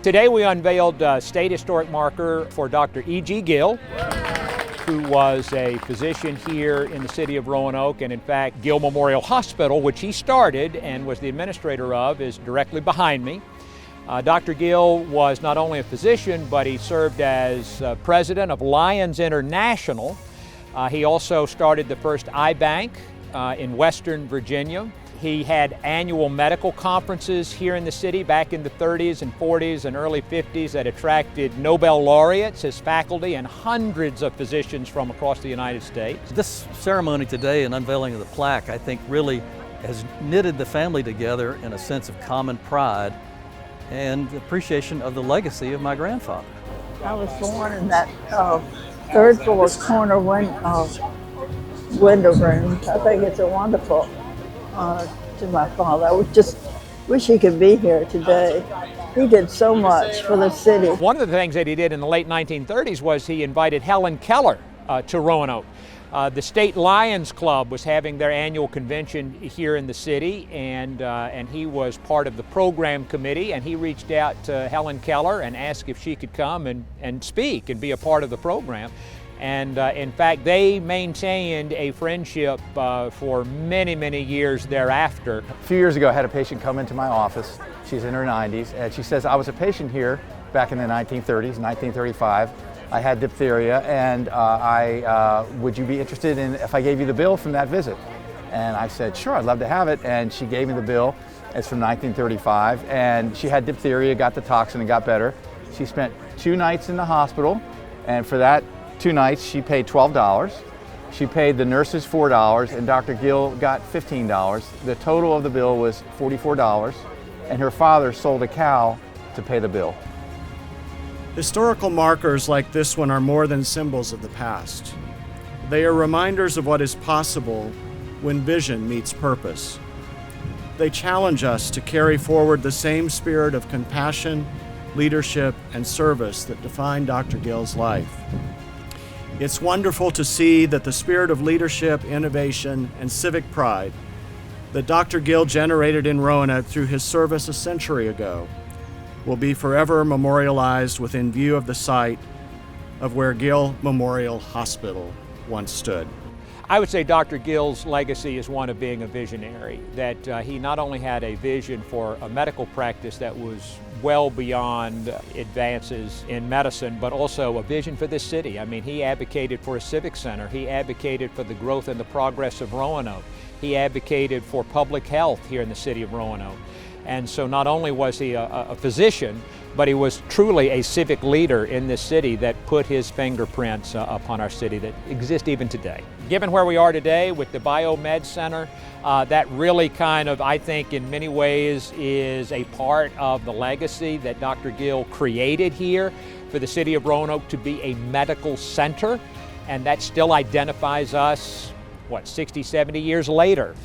Today we unveiled a state historic marker for Dr. E.G. Gill, who was a physician here in the city of Roanoke, and in fact Gill Memorial Hospital, which he started and was the administrator of, is directly behind me. Dr. Gill was not only a physician, but he served as president of Lions International. He also started the first eye bank in Western Virginia. He had annual medical conferences here in the city back in the 30s and 40s and early 50s that attracted Nobel laureates, his faculty, and hundreds of physicians from across the United States. This ceremony today and unveiling of the plaque, I think, really has knitted the family together in a sense of common pride and appreciation of the legacy of my grandfather. I was born in that third floor corner window room. I think it's a wonderful honor to my father. I would just wish he could be here today. He did so much for the city. One of the things that he did in the late 1930s was he invited Hellen Keller to Roanoke. The State Lions Club was having their annual convention here in the city, and he was part of the program committee, and he reached out to Hellen Keller and asked if she could come and speak and be a part of the program. And in fact, they maintained a friendship for many, many years thereafter. A few years ago, I had a patient come into my office. She's in her 90s, and she says, I was a patient here back in the 1930s, 1935. I had diphtheria, and would you be interested in if I gave you the bill from that visit? And I said, sure, I'd love to have it. And she gave me the bill. It's from 1935, and she had diphtheria, got the toxin, and got better. She spent 2 nights in the hospital, and for that 2 nights, she paid $12. She paid the nurses $4, and Dr. Gill got $15. The total of the bill was $44, and her father sold a cow to pay the bill. Historical markers like this one are more than symbols of the past. They are reminders of what is possible when vision meets purpose. They challenge us to carry forward the same spirit of compassion, leadership, and service that defined Dr. Gill's life. It's wonderful to see that the spirit of leadership, innovation, and civic pride that Dr. Gill generated in Roanoke through his service a century ago will be forever memorialized within view of the site of where Gill Memorial Hospital once stood. I would say Dr. Gill's legacy is one of being a visionary, that he not only had a vision for a medical practice that was well beyond advances in medicine, but also a vision for this city. I mean, he advocated for a civic center. He advocated for the growth and the progress of Roanoke. He advocated for public health here in the city of Roanoke. And so not only was he a physician, but he was truly a civic leader in this city that put his fingerprints upon our city that exist even today. Given where we are today with the Biomed Center, that really kind of, I think, in many ways is a part of the legacy that Dr. Gill created here for the city of Roanoke to be a medical center, and that still identifies us, 60, 70 years later.